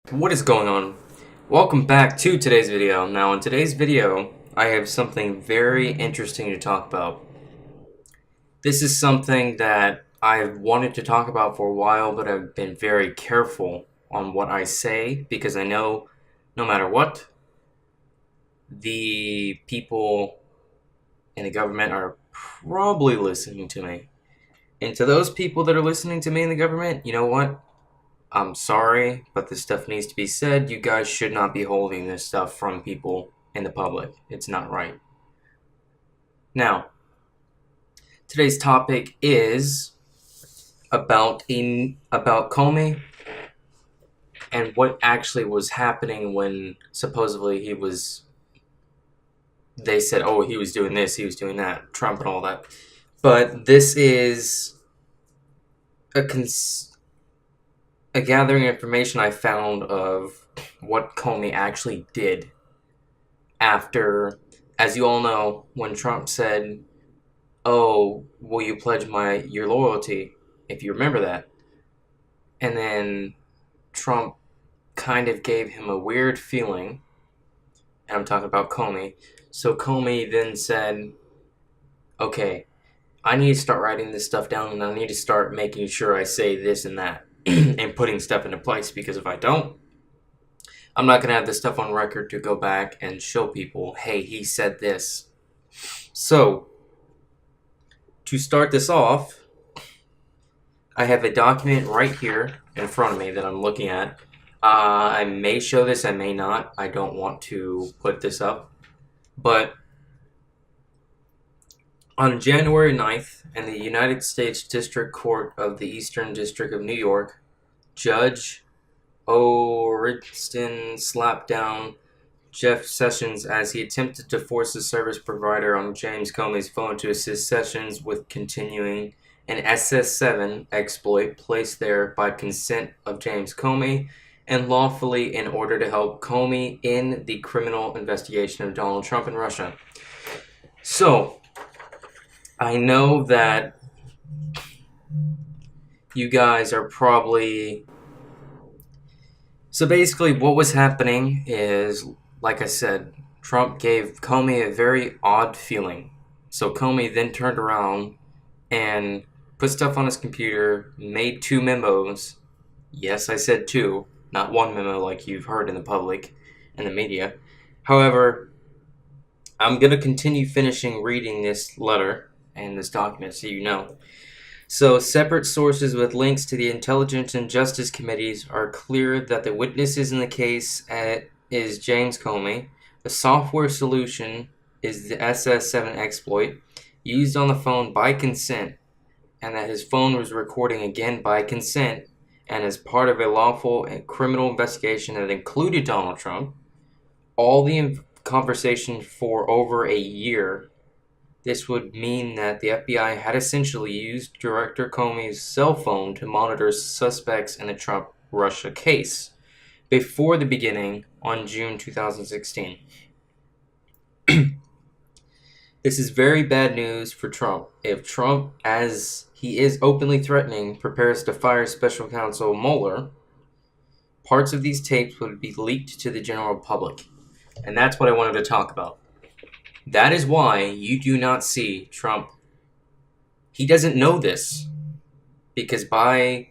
What is going on? Welcome back to today's video. Now in today's video, I have something very interesting to talk about. This is something that I've wanted to talk about for a while, but I've been very careful on what I say because I know no matter what, the people in the government are probably listening to me. And to those people that are listening to me in the government, you know what? I'm sorry, but this stuff needs to be said. You guys should not be holding this stuff from people in the public. It's not right. Now, today's topic is about Comey and what actually was happening when supposedly they said, oh, he was doing this, he was doing that, Trump and all that. But this is a gathering of information I found of what Comey actually did after, as you all know, when Trump said, oh, will you pledge your loyalty, if you remember that. And then Trump kind of gave him a weird feeling, and I'm talking about Comey. So Comey then said, okay, I need to start writing this stuff down, and I need to start making sure I say this and that. And putting stuff into place, because if I don't, I'm not going to have this stuff on record to go back and show people, hey, he said this. So, to start this off, I have a document right here in front of me that I'm looking at. I may show this, I may not. I don't want to put this up. But on January 9th, in the United States District Court of the Eastern District of New York, Judge Oriston slapped down Jeff Sessions as he attempted to force the service provider on James Comey's phone to assist Sessions with continuing an SS7 exploit placed there by consent of James Comey and lawfully in order to help Comey in the criminal investigation of Donald Trump and Russia. So, I know that you guys are probably... So basically what was happening is, like I said, Trump gave Comey a very odd feeling. So Comey then turned around and put stuff on his computer, made 2 memos. Yes, I said 2, not 1 memo like you've heard in the public and the media. However, I'm going to continue finishing reading this letter and this document so you know. So, separate sources with links to the Intelligence and Justice Committees are clear that the witnesses in the case is James Comey. The software solution is the SS7 exploit used on the phone by consent, and that his phone was recording again by consent and as part of a lawful and criminal investigation that included Donald Trump. All the conversations for over a year. This would mean that the FBI had essentially used Director Comey's cell phone to monitor suspects in the Trump-Russia case before the beginning on June 2016. This is very bad news for Trump. If Trump, as he is openly threatening, prepares to fire Special Counsel Mueller, parts of these tapes would be leaked to the general public. And that's what I wanted to talk about. That is why you do not see Trump. He doesn't know this, because by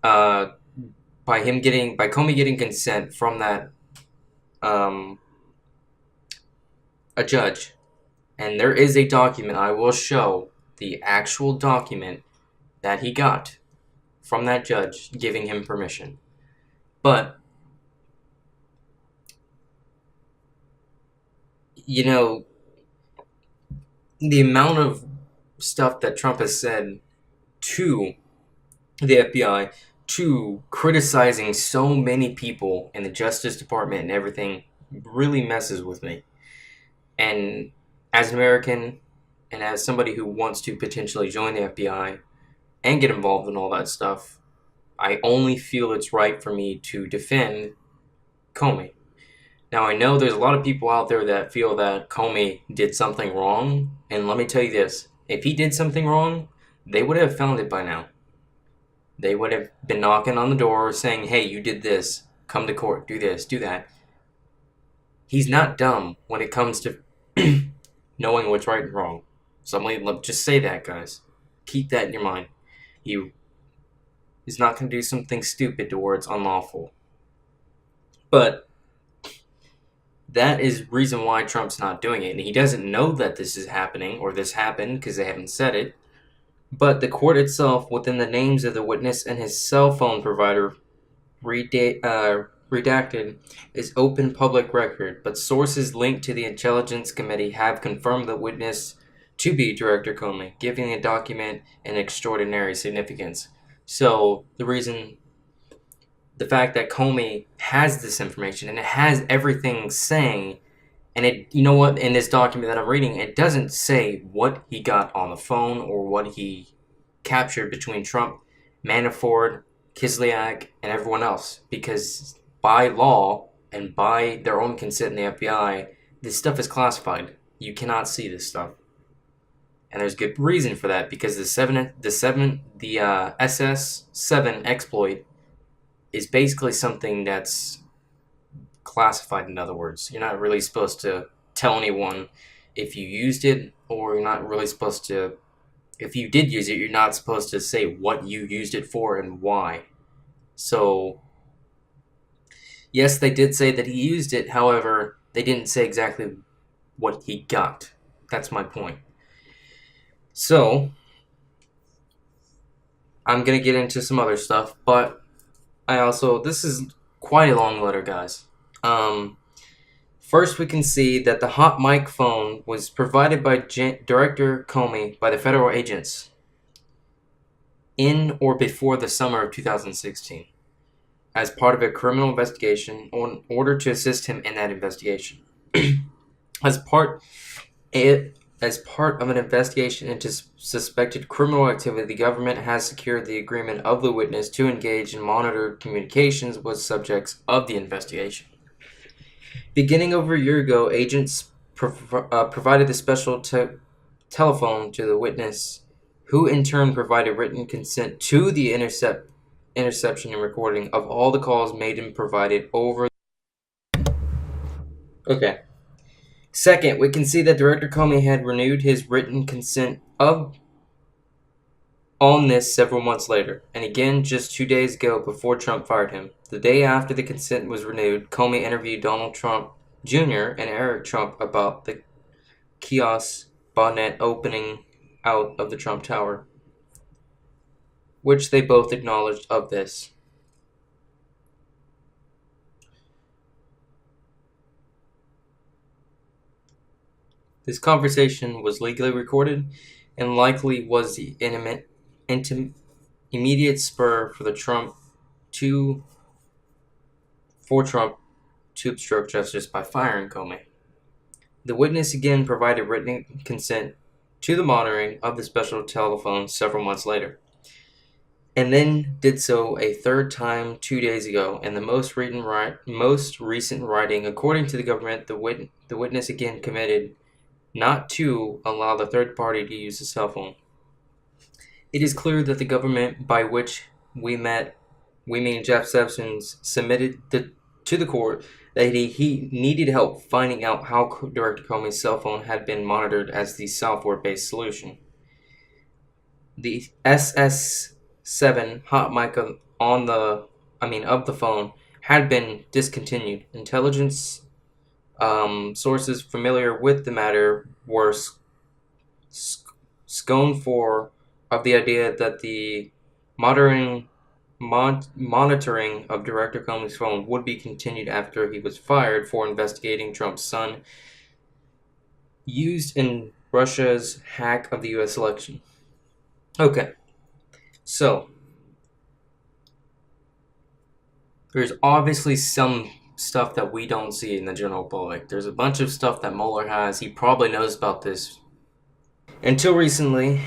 Comey getting consent from that a judge, and there is a document. I will show the actual document that he got from that judge giving him permission. But you know, the amount of stuff that Trump has said to the FBI, to criticizing so many people in the Justice Department and everything, really messes with me. And as an American, and as somebody who wants to potentially join the FBI and get involved in all that stuff, I only feel it's right for me to defend Comey. Now, I know there's a lot of people out there that feel that Comey did something wrong, and let me tell you this. If he did something wrong, they would have found it by now. They would have been knocking on the door saying, hey, you did this. come to court, do this, do that. He's not dumb when it comes to knowing what's right and wrong. So I'm going to just say that, guys. Keep that in your mind. He is not going to do something stupid to where it's unlawful. But that is reason why Trump's not doing it. And he doesn't know that this is happening or this happened because they haven't said it. But the court itself, within the names of the witness and his cell phone provider, redacted, is open public record. But sources linked to the Intelligence Committee have confirmed the witness to be Director Comey, giving the document an extraordinary significance. So the fact that Comey has this information and it has everything saying, and it, you know what, in this document that I'm reading, it doesn't say what he got on the phone or what he captured between Trump, Manafort, Kislyak, and everyone else. Because by law and by their own consent in the FBI, this stuff is classified. You cannot see this stuff. And there's good reason for that, because the SS7 exploit is basically something that's classified. In other words, you're not really supposed to tell anyone if you used it, or you're not really supposed to, if you did use it, you're not supposed to say what you used it for and why. So, yes, they did say that he used it, however, they didn't say exactly what he got. That's my point. So, I'm going to get into some other stuff, but this is quite a long letter, guys. First, we can see that the hot mic phone was provided by Director Comey by the federal agents in or before the summer of 2016 as part of a criminal investigation in order to assist him in that investigation. As part of an investigation into suspected criminal activity, the government has secured the agreement of the witness to engage in monitored communications with subjects of the investigation. Beginning over a year ago, agents provided the special telephone to the witness, who in turn provided written consent to the interception and recording of all the calls made and provided over. Okay. Second, we can see that Director Comey had renewed his written consent on this several months later, and again just 2 days ago before Trump fired him. The day after the consent was renewed, Comey interviewed Donald Trump Jr. and Eric Trump about the kiosk botnet opening out of the Trump Tower, which they both acknowledged of this. This conversation was legally recorded and likely was the immediate spur for Trump to obstruct justice by firing Comey. The witness again provided written consent to the monitoring of the special telephone several months later, and then did so a third time 2 days ago. In the most recent writing, according to the government, the witness again committed not to allow the third party to use the cell phone. It is clear that the government, by which we mean Jeff Sessions, submitted to the court that he needed help finding out how Director Comey's cell phone had been monitored as the software-based solution. The SS7 hot mic of the phone had been discontinued. Intelligence sources familiar with the matter were scornful of the idea that the monitoring of Director Comey's phone would be continued after he was fired for investigating Trump's son used in Russia's hack of the U.S. election. Okay, so there's obviously some stuff that we don't see in the general public. There's a bunch of stuff that Mueller has. He probably knows about this. Until recently,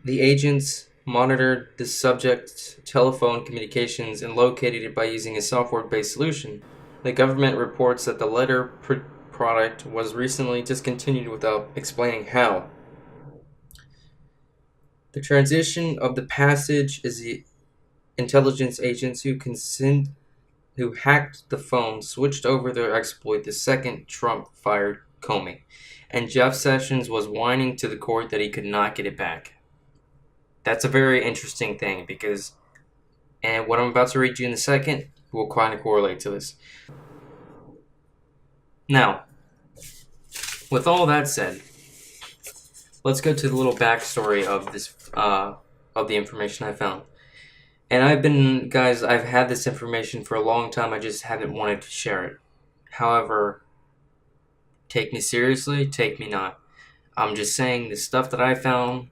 the agents monitored the subject's telephone communications and located it by using a software-based solution. The government reports that the letter product was recently discontinued without explaining how. The transition of the passage is the intelligence agents who who hacked the phone switched over their exploit the second Trump fired Comey, and Jeff Sessions was whining to the court that he could not get it back. That's a very interesting thing because, and what I'm about to read you in a second will kind of correlate to this. Now, with all that said, let's go to the little backstory of this, of the information I found. And I've had this information for a long time, I just haven't wanted to share it. However, take me seriously, take me not. I'm just saying the stuff that I found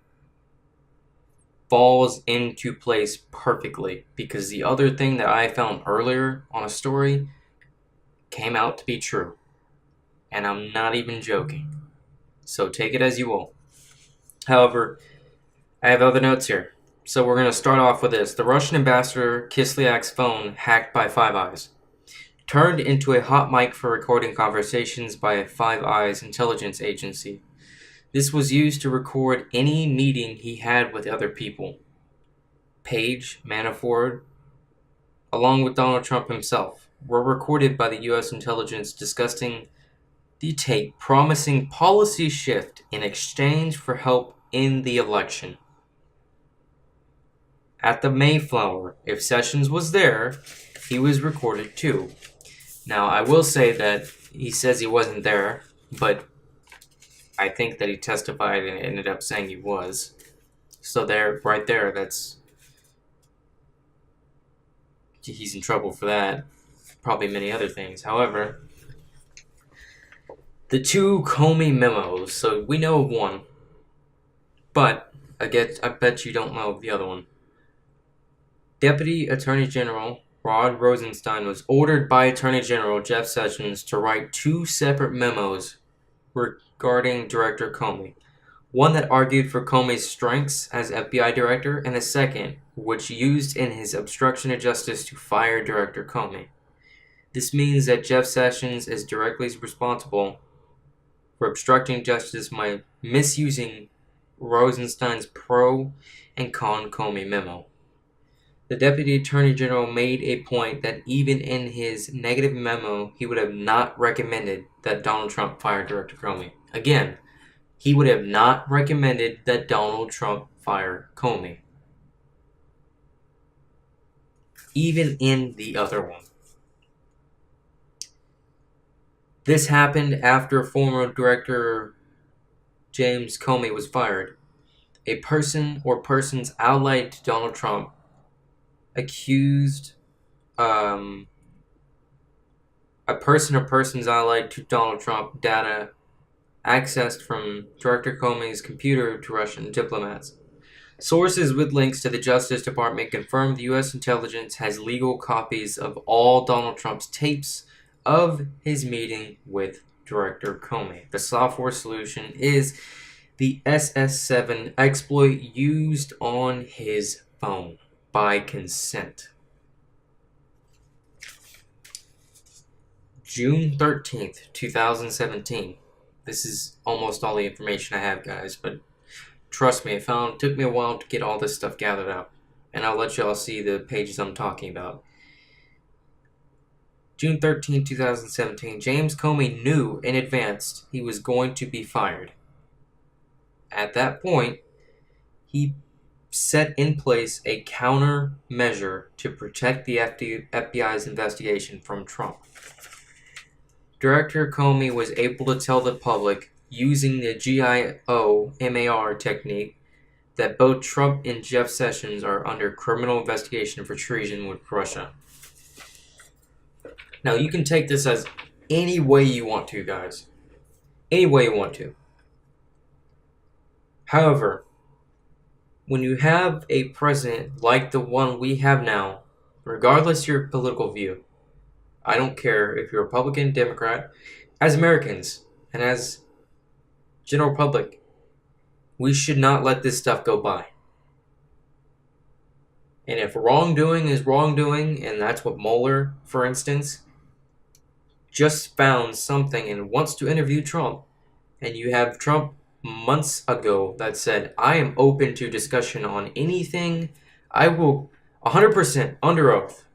falls into place perfectly because the other thing that I found earlier on a story came out to be true. And I'm not even joking. So take it as you will. However, I have other notes here. So we're going to start off with this. The Russian ambassador Kislyak's phone hacked by Five Eyes. Turned into a hot mic for recording conversations by a Five Eyes intelligence agency. This was used to record any meeting he had with other people. Page, Manafort, along with Donald Trump himself, were recorded by the U.S. intelligence discussing the tape promising policy shift in exchange for help in the election. At the Mayflower, if Sessions was there, he was recorded too. Now, I will say that he says he wasn't there, but I think that he testified and ended up saying he was. So there, right there, he's in trouble for that. Probably many other things. However, the two Comey Memos. So we know of one, but I bet you don't know of the other one. Deputy Attorney General Rod Rosenstein was ordered by Attorney General Jeff Sessions to write two separate memos regarding Director Comey. One that argued for Comey's strengths as FBI director, and a second, which used in his obstruction of justice to fire Director Comey. This means that Jeff Sessions is directly responsible for obstructing justice by misusing Rosenstein's pro and con Comey memo. The Deputy Attorney General made a point that even in his negative memo, he would have not recommended that Donald Trump fire Director Comey. Again, he would have not recommended that Donald Trump fire Comey. Even in the other one. This happened after former Director James Comey was fired. A person or persons allied to Donald Trump accused a person or persons allied to Donald Trump data accessed from Director Comey's computer to Russian diplomats. Sources with links to the Justice Department confirmed the U.S. intelligence has legal copies of all Donald Trump's tapes of his meeting with Director Comey. The software solution is the SS7 exploit used on his phone by consent. June 13th, 2017. This is almost all the information I have, guys, but trust me, it took me a while to get all this stuff gathered up, and I'll let y'all see the pages I'm talking about. June 13, 2017, James Comey knew in advance he was going to be fired. At that point, he set in place a countermeasure to protect the FBI's investigation from Trump. Director Comey was able to tell the public, using the GIO-MAR technique, that both Trump and Jeff Sessions are under criminal investigation for treason with Russia. Now, you can take this as any way you want to, guys. Any way you want to. However, when you have a president like the one we have now, regardless of your political view, I don't care if you're Republican, Democrat, as Americans and as general public, we should not let this stuff go by. And if wrongdoing is wrongdoing, and that's what Mueller, for instance, just found something and wants to interview Trump, and you have Trump months ago that said, I am open to discussion on anything. I will 100% under oath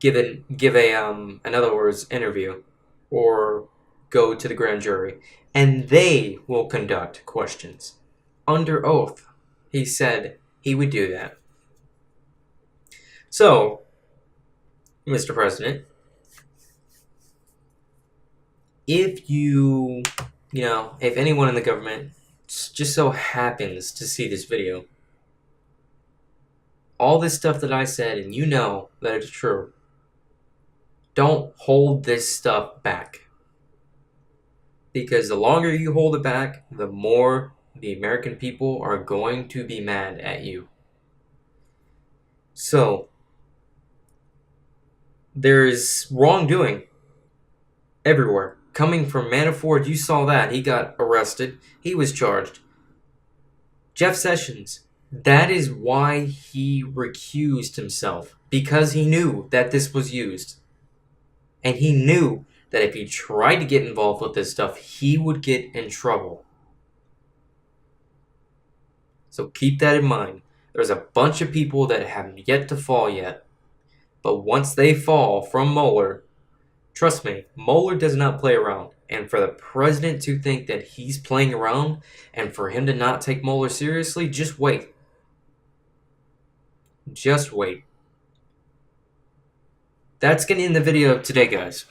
give a in other words interview or go to the grand jury, and they will conduct questions under oath. He said he would do that. So, Mr. President, if if anyone in the government just so happens to see this video, all this stuff that I said, and you know that it's true, don't hold this stuff back. Because the longer you hold it back, the more the American people are going to be mad at you. So, there's wrongdoing everywhere. Coming from Manafort, you saw that. He got arrested. He was charged. Jeff Sessions, that is why he recused himself. Because he knew that this was used. And he knew that if he tried to get involved with this stuff, he would get in trouble. So keep that in mind. There's a bunch of people that have yet to fall yet. But once they fall from Mueller, trust me, Mueller does not play around. And for the president to think that he's playing around and for him to not take Mueller seriously, just wait. Just wait. That's going to end the video today, guys.